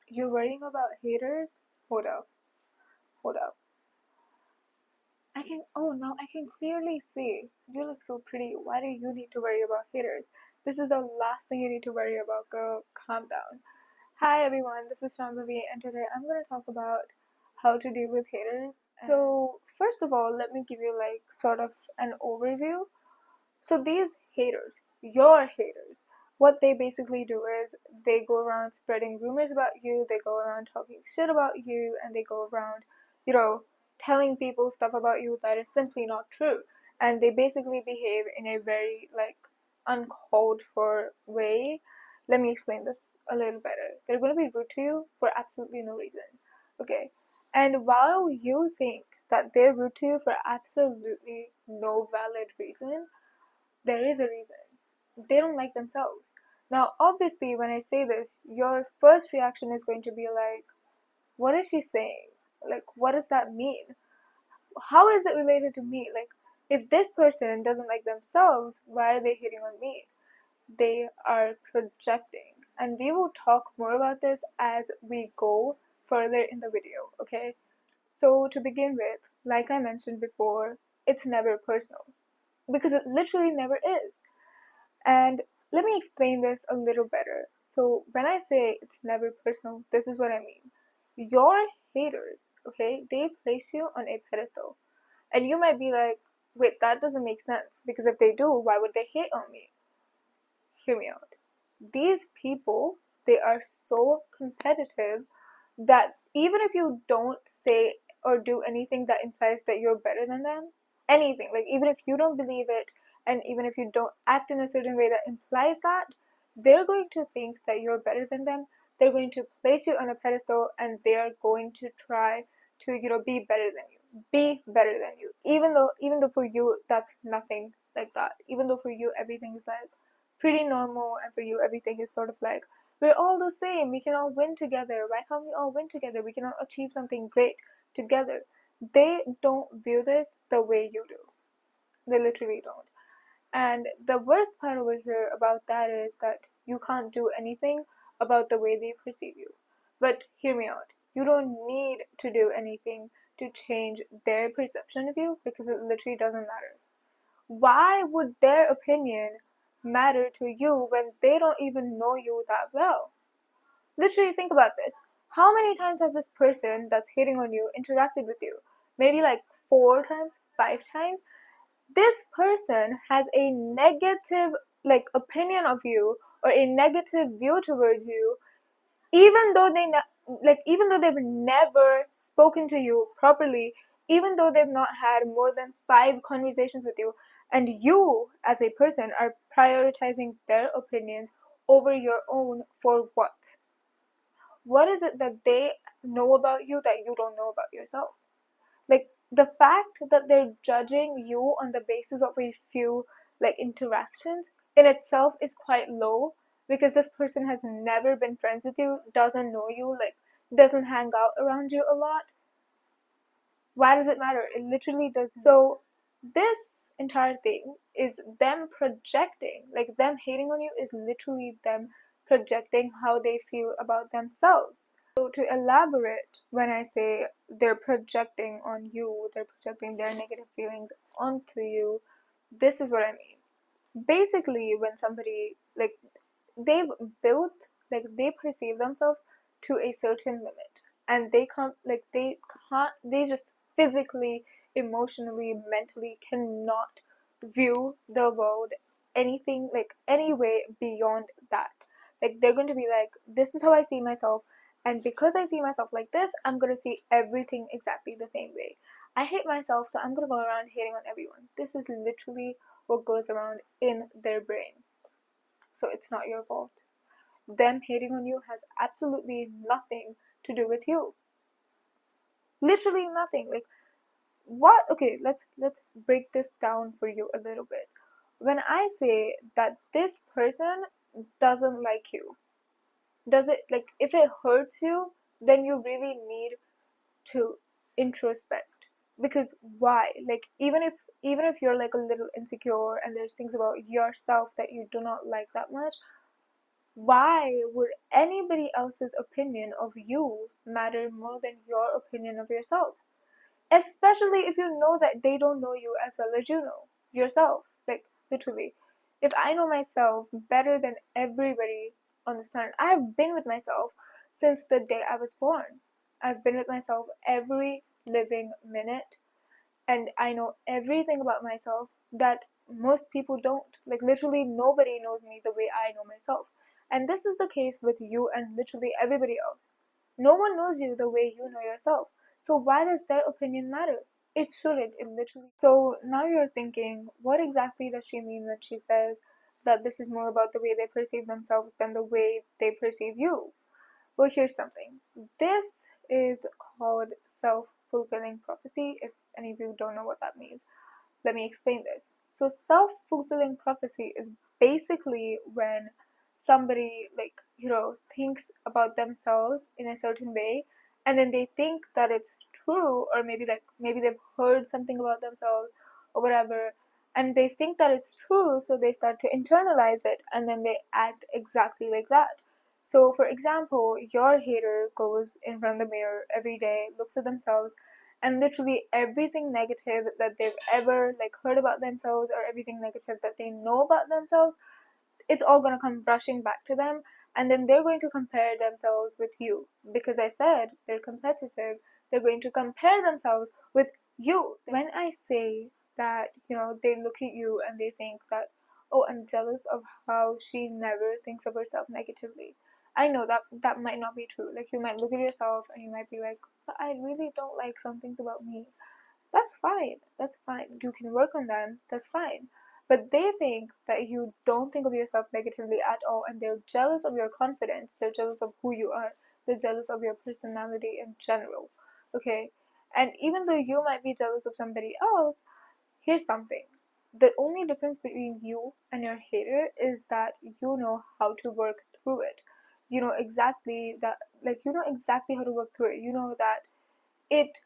You're worrying about haters? Hold up. Hold up. Now I can clearly see. You look so pretty. Why do you need to worry about haters? This is the last thing you need to worry about, girl. Calm down. Hi everyone, this is Shambhavi, and today I'm going to talk about how to deal with haters. So, first of all, let me give you like sort of an overview. So, these haters, your haters, what they basically do is they go around spreading rumors about you, they go around talking shit about you, and they go around, you know, telling people stuff about you that is simply not true. And they basically behave in a very like uncalled for way. Let me explain this a little better. They're going to be rude to you for absolutely no reason. Okay. And while you think that they're rude to you for absolutely no valid reason, there is a reason. They don't like themselves. Now, obviously, when I say this, your first reaction is going to be like, what is she saying? Like, what does that mean? How is it related to me? Like, if this person doesn't like themselves, why are they hitting on me? They are projecting. And we will talk more about this as we go further in the video, okay? So, to begin with, like I mentioned before, it's never personal because it literally never is. And let me explain this a little better. So, when I say it's never personal, this is what I mean. Your haters, okay, they place you on a pedestal. And you might be like, wait, that doesn't make sense because if they do, why would they hate on me? Hear me out. These people, they are so competitive that even if you don't say or do anything that implies that you're better than them, anything, like even if you don't believe it, and even if you don't act in a certain way that implies that, they're going to think that you're better than them. They're going to place you on a pedestal and they are going to try to, be better than you. Be better than you. Even though for you that's nothing like that. Even though for you everything is like pretty normal and for you everything is sort of like we're all the same. We can all win together. Why can't we all win together? We can all achieve something great together. They don't view this the way you do. They literally don't. And the worst part over here about that is that you can't do anything about the way they perceive you. But hear me out. You don't need to do anything to change their perception of you because it literally doesn't matter. Why would their opinion matter to you when they don't even know you that well? Literally, think about this. How many times has this person that's hating on you interacted with you? Maybe like 4 times, 5 times? This person has a negative like opinion of you or a negative view towards you, even though even though they've never spoken to you properly, even though they've not had more than 5 conversations with you, and you as a person are prioritizing their opinions over your own for what? What is it that they know about you that you don't know about yourself? Like the fact that they're judging you on the basis of a few like interactions in itself is quite low because this person has never been friends with you, doesn't know you, like doesn't hang out around you a lot. Why does it matter? It literally does. So this entire thing is them projecting, like them hating on you is literally them projecting how they feel about themselves. So to elaborate, when I say they're projecting on you, they're projecting their negative feelings onto you, this is what I mean. Basically, when somebody like they've built like they perceive themselves to a certain limit, and they just physically, emotionally, mentally cannot view the world anything like any way beyond that. Like they're going to be like, this is how I see myself, and because I see myself like this, I'm going to see everything exactly the same way. I hate myself, so I'm going to go around hating on everyone. This is literally what goes around in their brain. So it's not your fault. Them hating on you has absolutely nothing to do with you. Literally nothing. Like what? Okay, let's break this down for you a little bit. When I say that this person doesn't like you, does it like if it hurts you, then you really need to introspect. Because why? Like even if you're like a little insecure and there's things about yourself that you do not like that much, Why would anybody else's opinion of you matter more than your opinion of yourself? Especially if you know that they don't know you as well as you know yourself. Like, literally. If I know myself better than everybody on this planet, I have been with myself since the day I was born. I've been with myself every living minute, and I know everything about myself that most people don't. Like, literally, nobody knows me the way I know myself. And this is the case with you and literally everybody else. No one knows you the way you know yourself. So, why does their opinion matter? It shouldn't. It literally. So, now you're thinking, what exactly does she mean when she says that this is more about the way they perceive themselves than the way they perceive you? Well, here's something. This is called self-fulfilling prophecy. If any of you don't know what that means, let me explain this. So, self-fulfilling prophecy is basically when somebody, like, thinks about themselves in a certain way, and then they think that it's true, or maybe they've heard something about themselves or whatever, and they think that it's true, so they start to internalize it, and then they act exactly like that. So, for example, your hater goes in front of the mirror every day, looks at themselves, and literally everything negative that they've ever heard about themselves, or everything negative that they know about themselves, it's all going to come rushing back to them, and then they're going to compare themselves with you. Because I said they're competitive, they're going to compare themselves with you. When I say that, they look at you and they think that, oh, I'm jealous of how she never thinks of herself negatively. I know that that might not be true. Like, you might look at yourself and you might be like, but I really don't like some things about me. That's fine. That's fine. You can work on them. That's fine. But they think that you don't think of yourself negatively at all, and they're jealous of your confidence. They're jealous of who you are. They're jealous of your personality in general. Okay? And even though you might be jealous of somebody else, here's something. The only difference between you and your hater is that you know how to work through it. You know exactly that, you know exactly how to work through it. You know that it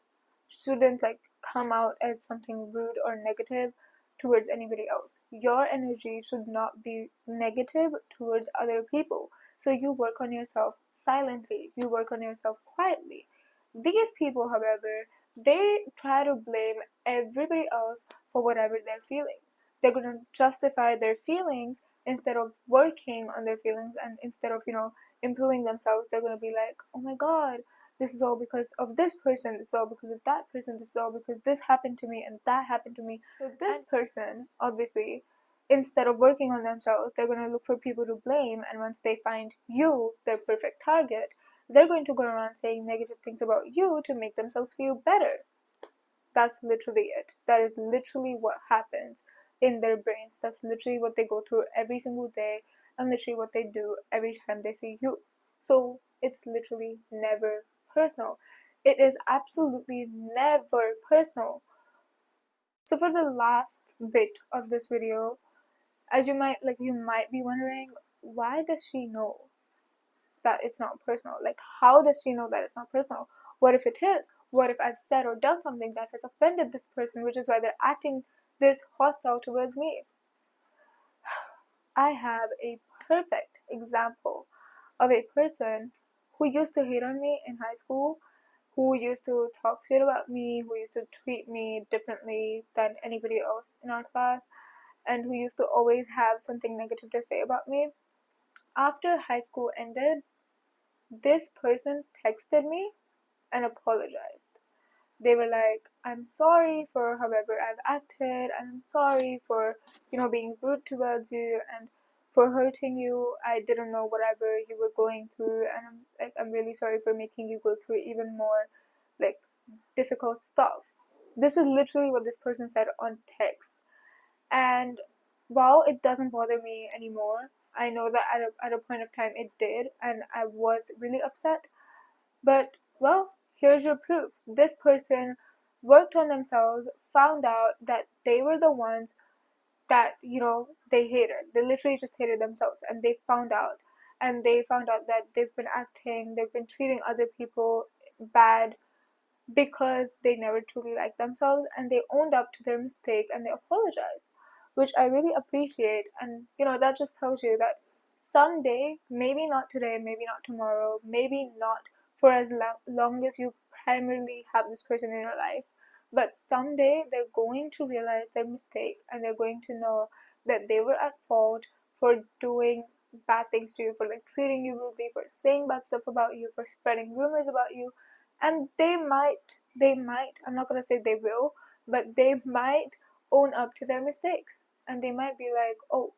shouldn't come out as something rude or negative towards anybody else. Your energy should not be negative towards other people. So you work on yourself silently, you work on yourself quietly. These people, however, they try to blame everybody else for whatever they're feeling. They're going to justify their feelings instead of working on their feelings, and instead of, improving themselves, they're going to be like, oh my god, this is all because of this person, this is all because of that person, this is all because this happened to me and that happened to me. So this person, obviously, instead of working on themselves, they're going to look for people to blame, and once they find you, their perfect target, they're going to go around saying negative things about you to make themselves feel better. That's literally it. That is literally what happens in their brains. That's literally what they go through every single day, and literally what they do every time they see you. So it's literally never personal. It is absolutely never personal. So for the last bit of this video, as you might be wondering, why does she know that it's not personal? Like, how does she know that it's not personal? What if it is? What if I've said or done something that has offended this person, which is why they're acting this hostile towards me? I have a perfect example of a person who used to hate on me in high school, who used to talk shit about me, who used to treat me differently than anybody else in our class, and who used to always have something negative to say about me. After high school ended, this person texted me and apologized. They were like, I'm sorry for however I've acted, and I'm sorry for, being rude towards you and for hurting you. I didn't know whatever you were going through, and I'm really sorry for making you go through even more like difficult stuff. This is literally what this person said on text. And while it doesn't bother me anymore, I know that at a point of time it did, and I was really upset. But, well, here's your proof. This person worked on themselves, found out that they were the ones that, they hated. They literally just hated themselves, and they found out. And they found out that they've been treating other people bad because they never truly liked themselves, and they owned up to their mistake and they apologized, which I really appreciate. And, that just tells you that someday, maybe not today, maybe not tomorrow, maybe not for as long as you primarily have this person in your life, but someday they're going to realize their mistake and they're going to know that they were at fault for doing bad things to you, for like treating you rudely, for saying bad stuff about you, for spreading rumors about you. And they might, I'm not gonna say they will, but they might own up to their mistakes. And they might be like, oh,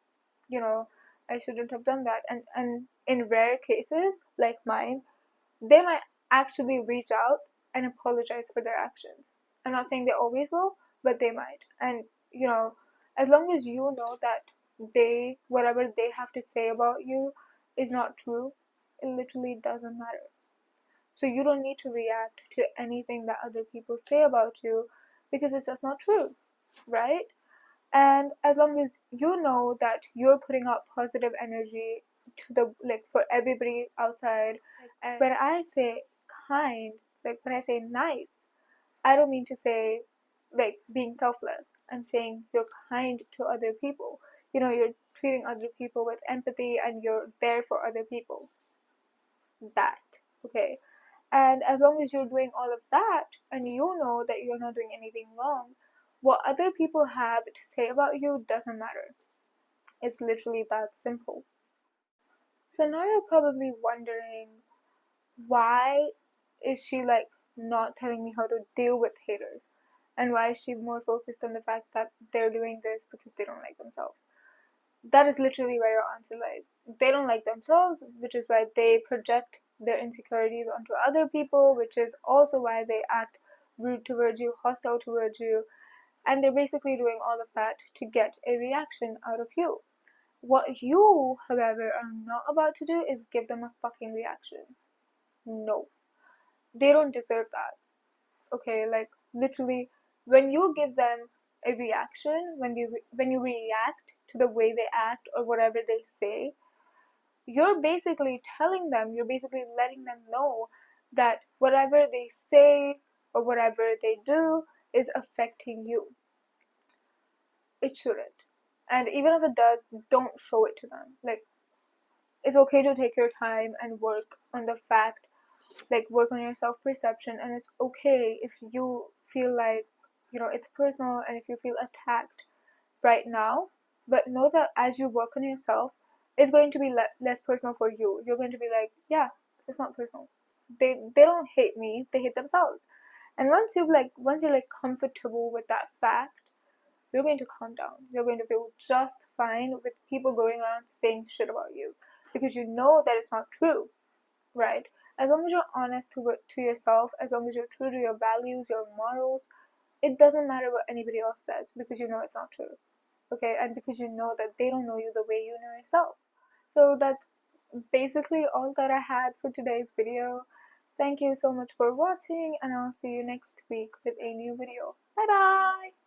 you know, I shouldn't have done that. And in rare cases, like mine, they might actually reach out and apologize for their actions. I'm not saying they always will, but they might. And, as long as you know that whatever they have to say about you is not true, it literally doesn't matter. So you don't need to react to anything that other people say about you because it's just not true, right? And as long as you know that you're putting out positive energy to the like for everybody outside, and when I say kind, like when I say nice, I don't mean to say like being selfless. I'm saying you're kind to other people. You're treating other people with empathy and you're there for other people. That, okay? And as long as you're doing all of that and you know that you're not doing anything wrong, what other people have to say about you doesn't matter. It's literally that simple. So now you're probably wondering, why is she like not telling me how to deal with haters? And why is she more focused on the fact that they're doing this because they don't like themselves? That is literally where your answer lies. They don't like themselves, which is why they project their insecurities onto other people, which is also why they act rude towards you, hostile towards you, and they're basically doing all of that to get a reaction out of you. What you, however, are not about to do is give them a fucking reaction. No. They don't deserve that. Okay, like literally, when you give them a reaction, when you react to the way they act or whatever they say, you're basically telling them, you're basically letting them know that whatever they say or whatever they do is affecting you. It shouldn't. And even if it does, don't show it to them. Like, it's okay to take your time and work on the fact, like, work on your self perception. And it's okay if you feel like, it's personal and if you feel attacked right now. But know that as you work on yourself, it's going to be less personal for you. You're going to be like, yeah, it's not personal. They don't hate me, they hate themselves. And once you're like comfortable with that fact, you're going to calm down. You're going to feel just fine with people going around saying shit about you because you know that it's not true, right? As long as you're honest to yourself, as long as you're true to your values, your morals, it doesn't matter what anybody else says because you know it's not true, okay? And because you know that they don't know you the way you know yourself. So that's basically all that I had for today's video. Thank you so much for watching, and I'll see you next week with a new video. Bye bye!